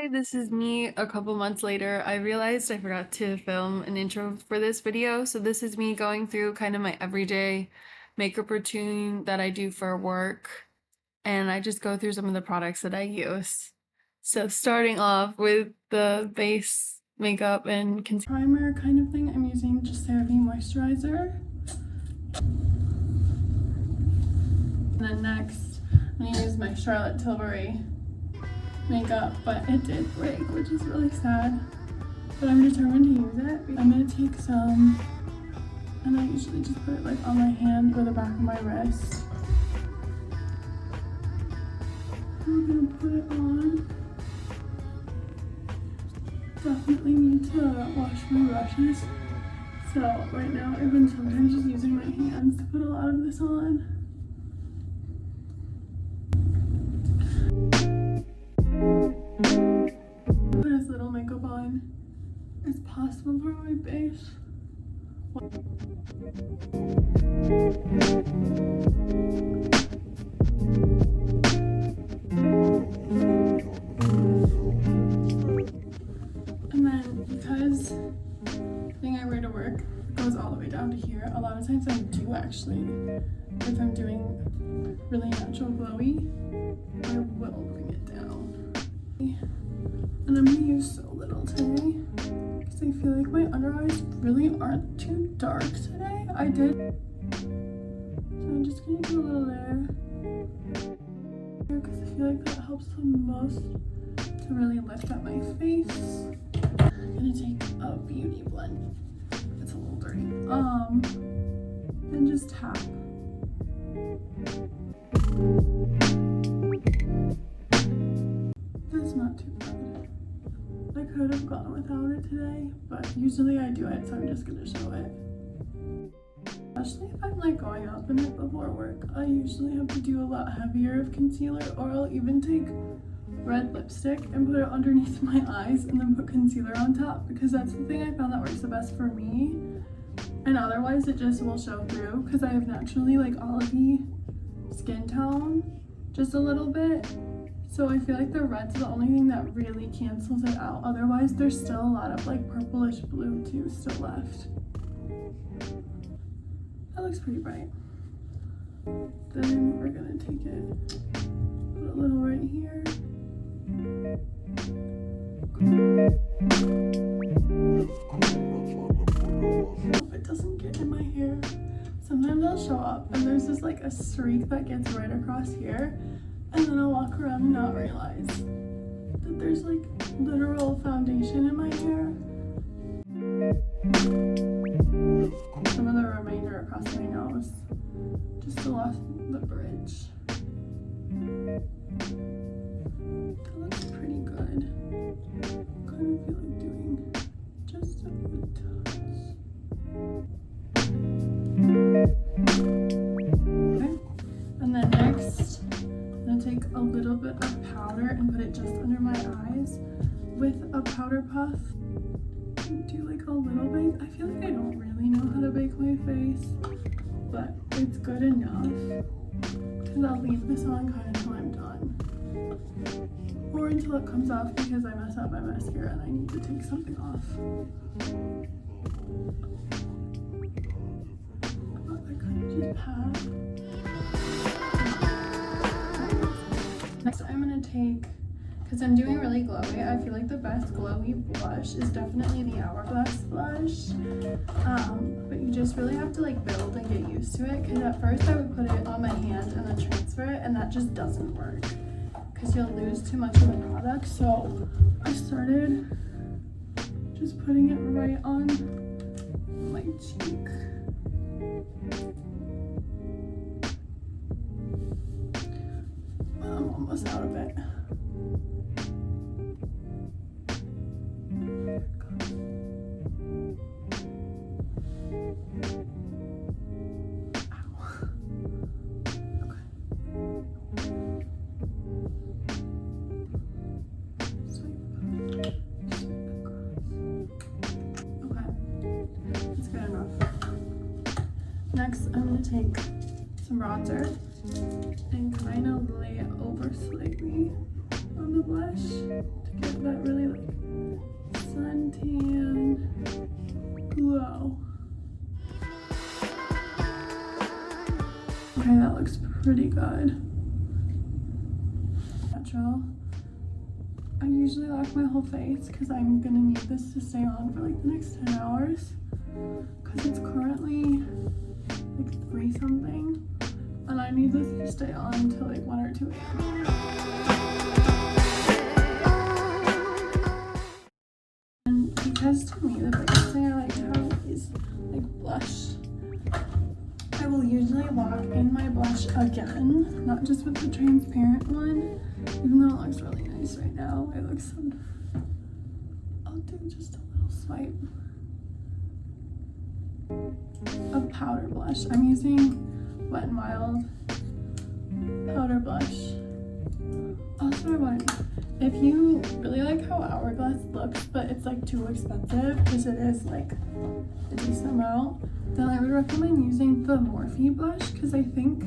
Hi, this is me a couple months later. I realized I forgot to film an intro for this video, so this is me going through kind of my everyday makeup routine that I do for work, and I just go through some of the products that I use. So starting off with the base makeup and primer kind of thing, I'm using just CeraVe moisturizer. And then next, I'm gonna use my Charlotte Tilbury makeup, but it did break, which is really sad, but I'm determined to use it. I'm gonna take some, and I usually just put it like on my hand or the back of my wrist. I'm gonna put it on. Definitely need to wash my brushes, so right now I've been sometimes just using my hands to put a lot of this on. Put as little makeup on as possible for my base. And then because the thing I wear to work goes all the way down to here, a lot of times I do actually, if I'm doing really natural glowy, I will bring it down. And I'm gonna use so little today because I feel like my under eyes really aren't too dark today. So I'm just gonna do a little there because I feel like that helps the most to really lift up my face. I'm gonna take a beauty blend. It's a little dirty. And just tap. That's not too bad. I could have gone without it today, but usually I do it, so I'm just gonna show it. Especially if I'm like going out the night before work, I usually have to do a lot heavier of concealer, or I'll even take red lipstick and put it underneath my eyes and then put concealer on top, because that's the thing I found that works the best for me. And otherwise it just will show through because I have naturally like olivey skin tone, just a little bit. So I feel like the red's the only thing that really cancels it out. Otherwise, there's still a lot of like purplish blue too still left. That looks pretty bright. Then we're gonna take it, put a little right here. Hope it doesn't get in my hair. Sometimes I'll show up and there's just like a streak that gets right across here. And then I'll walk around and not realize that there's like literal foundation in my hair. Some of the remainder across my nose, just along the bridge. That looks pretty good. Kind of feel like doing just a good touch. Okay, and then next, I'm gonna take a little bit of powder and put it just under my eyes with a powder puff. And do like a little bake. I feel like I don't really know how to bake my face, but it's good enough because I'll leave this on kind of until I'm done, or until it comes off because I mess up my mascara and I need to take something off. But I kind of just pat. Next, I'm gonna take, because I'm doing really glowy, I feel like the best glowy blush is definitely the Hourglass blush. But you just really have to like build and get used to it, because at first I would put it on my hand and then transfer it, and that just doesn't work because you'll lose too much of the product. So I started just putting it right on my cheek. I'm almost out of it. Next, I'm going to take some bronzer and kind of lay it over slightly on the blush to get that really like suntan glow. Okay, that looks pretty good. Natural. I usually lock my whole face because I'm gonna need this to stay on for like the next 10 hours because it's currently like 3 something and I need this to stay on until like 1 or 2 a.m. And because to me the biggest thing I like to have is like blush. I will usually lock in my blush again, not just with the transparent one, even though it looks really nice right now. It looks so... I'll do just a little swipe of powder blush. I'm using Wet n Wild powder blush. Also, I wanted, if you really like how Hourglass looks, but it's like too expensive because it is like a decent amount, then I would recommend using the Morphe blush because I think,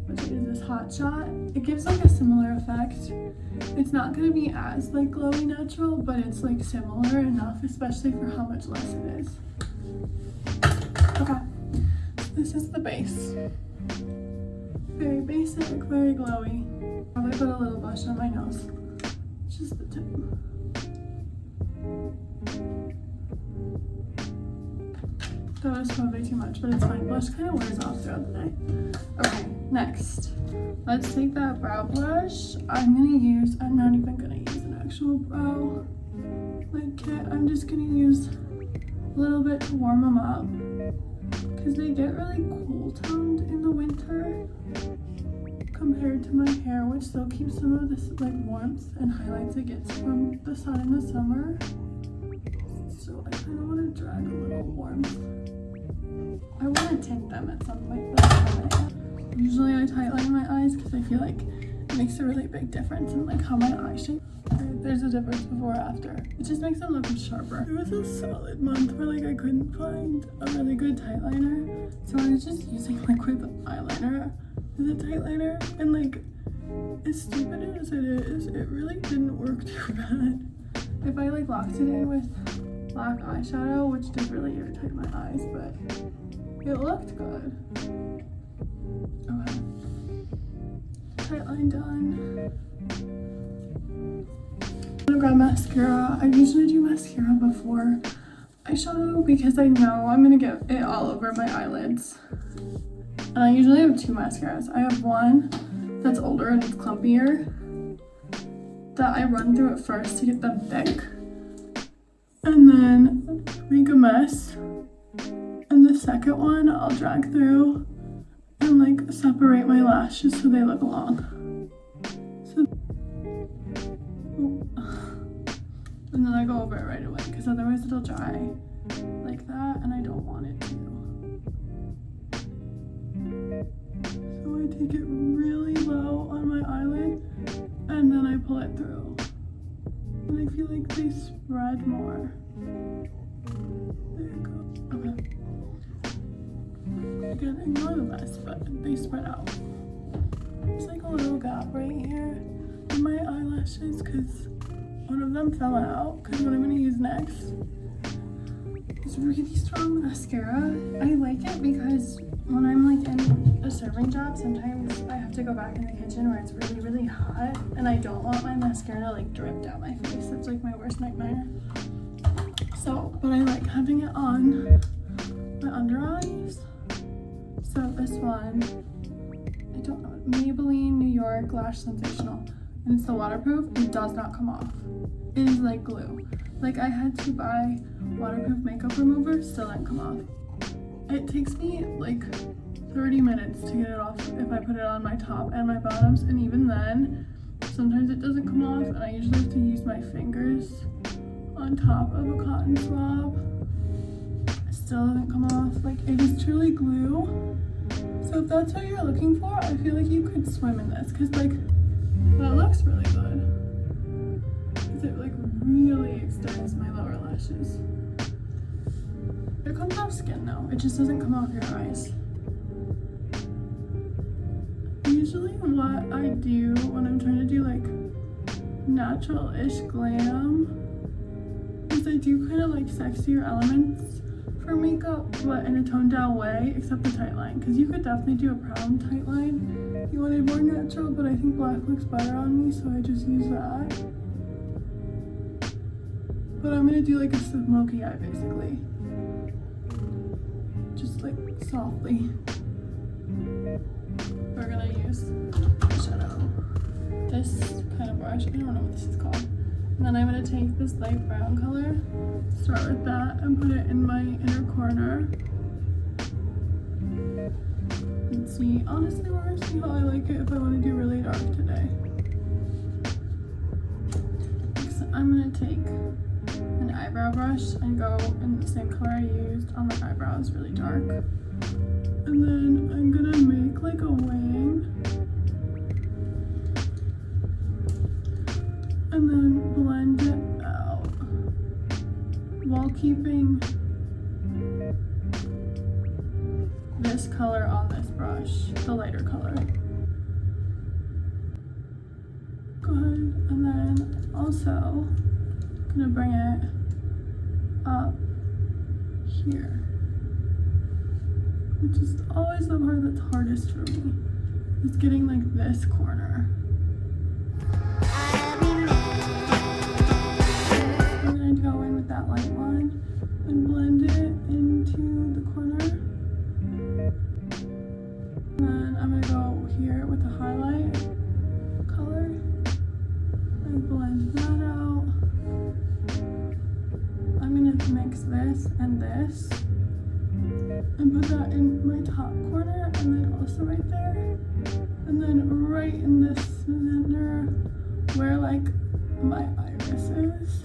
which is this Hot Shot, it gives like a similar effect. It's not going to be as like glowy natural, but it's like similar enough, especially for how much less it is. Okay, so this is the base. Very basic, very glowy. Probably put a little blush on my nose, just the tip. That was probably too much, but it's fine. Blush kind of wears off throughout the day. Okay, next. Let's take that brow blush. I'm not even gonna use an actual brow like kit. I'm just gonna use a little bit to warm them up because they get really cool toned in the winter compared to my hair, which still keeps some of this like warmth and highlights it gets from the sun in the summer. So I kind of want to drag a little warmth. I want to tint them at some point. Usually I tightline my eyes because I feel like it makes a really big difference in like how my eye shape. There's a difference before or after. It just makes them look sharper. It was a solid month where like I couldn't find a really good tightliner, so I was just using liquid eyeliner as a tightliner, and like as stupid as it is, it really didn't work too bad. If I like locked it in with black eyeshadow, which did really irritate my eyes, but it looked good. Okay. Tightline done. I'm gonna grab mascara. I usually do mascara before eyeshadow because I know I'm gonna get it all over my eyelids. And I usually have 2 mascaras. I have one that's older and it's clumpier that I run through it first to get them thick. And then make a mess. And the second one I'll drag through and like separate my lashes so they look long. So, and then I go over it right away because otherwise it'll dry like that and I don't want it to. So I take it really low on my eyelid and then I pull it through. And I feel like they spread more. There you go. Okay. Again, ignore the mess, but they spread out. There's like a little gap right here in my eyelashes because one of them fell out because what I'm going to use next is really strong mascara. I like it because when I'm like in a serving job, sometimes I have to go back in the kitchen where it's really, really hot and I don't want my mascara to like drip down my face. That's like my worst nightmare. So, but I like having it on my under eyes. So this one, I don't know, Maybelline New York Lash Sensational. And it's the waterproof. It does not come off. It is like glue. Like I had to buy waterproof makeup remover, still didn't come off. It takes me like 30 minutes to get it off if I put it on my top and my bottoms, and even then sometimes it doesn't come off and I usually have to use my fingers on top of a cotton swab. It still doesn't come off. Like it is truly glue. So if that's what you're looking for, I feel like you could swim in this because like that looks really good. Because it like really extends my lower lashes. It comes off skin though, it just doesn't come off your eyes. Usually what I do when I'm trying to do like natural-ish glam, because I do kind of like sexier elements for makeup, but in a toned down way, except the tight line, because you could definitely do a brown tight line if you wanted more natural, but I think black looks better on me, so I just use that. But I'm gonna do like a smoky eye basically, just like softly. We're gonna use eyeshadow, this kind of brush, I don't know what this is called. And then I'm gonna take this light brown color, start with that, and put it in my inner corner. And see, honestly, we're gonna see how I like it if I wanna do really dark today. So I'm gonna take an eyebrow brush and go in the same color I used on my eyebrows, really dark. And then I'm gonna make like a wing. And then blend it out while keeping this color on this brush, the lighter color. Go ahead, and then also I'm gonna bring it up here, which is always the part that's hardest for me, is getting like this corner. I'm gonna go in with that light one and blend it into the corner. And then I'm gonna go here with the highlight color and blend that out. I'm gonna mix this and this and put that in my top corner, and then also right there, and then right in this center where like my iris is.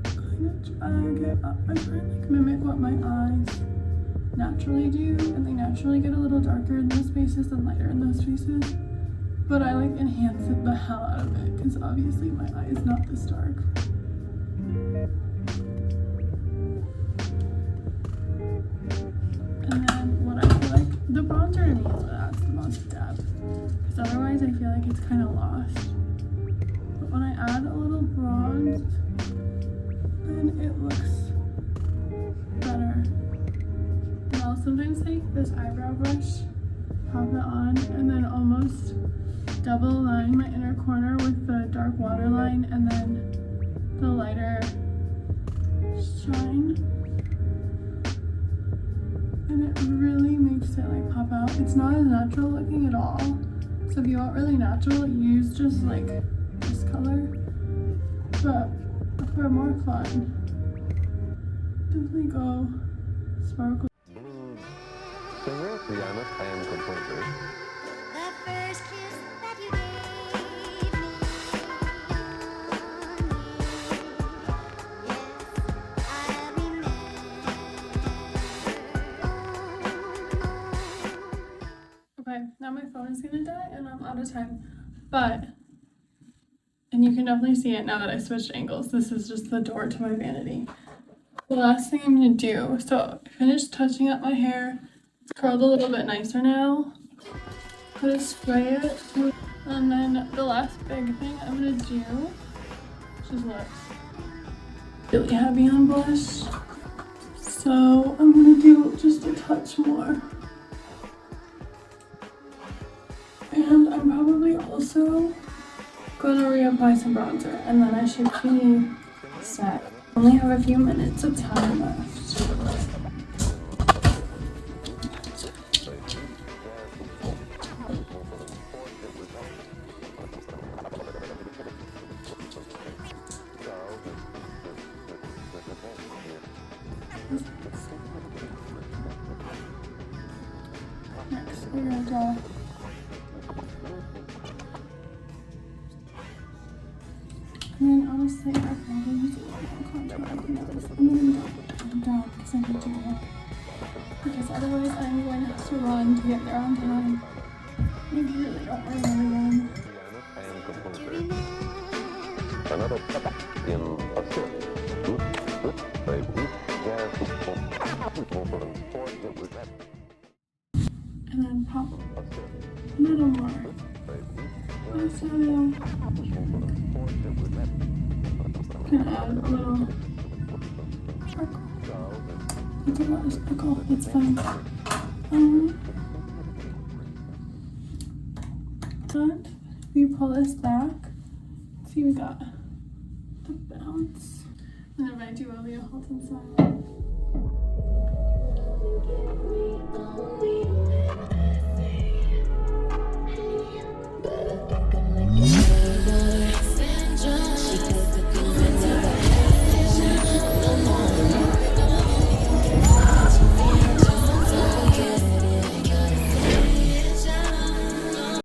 Kind of drag it up. I try and like mimic what my eyes naturally do, and they naturally get a little darker in those spaces and lighter in those spaces, but I like enhance it the hell out of it, because obviously my eye is not this dark. And then what I feel like the bronzer to me is what adds the most depth, because otherwise I feel like it's kind of lost. But when I add a little bronze, then it looks better. And I'll sometimes take this eyebrow brush, pop it on, and then almost double line my inner corner with the dark waterline and then the lighter shine. And it really makes it like pop out. It's not as natural looking at all. So if you want really natural, use just like this color. But for more fun, definitely go sparkle. Singer, pianist, and composer. The first kiss that you gave me. Yes, I remember. Okay, now my phone is gonna die and I'm out of time. But, and you can definitely see it now that I switched angles. This is just the door to my vanity. The last thing I'm gonna do, so I finished touching up my hair. It's curled a little bit nicer now. I'm gonna spray it. And then the last big thing I'm gonna do, which is lips. Really heavy on blush. So I'm gonna do just a touch more. And I'm probably also gonna reapply some bronzer, and then I should be set. Only have a few minutes of time left. Next, we're gonna draw. And then honestly, I probably use a little more contour on my nose. I'm gonna go down because I need to do it. Because otherwise I'm going to have to run to get there on time. I really don't want to run again. And composer. Another in a sit. And then pop a little more. Eyeshadow. can add a little sparkle. It's a lot of sparkle. It's fine. And we pull this back. See, we got the bounce. And if I do, I'll be a halt inside.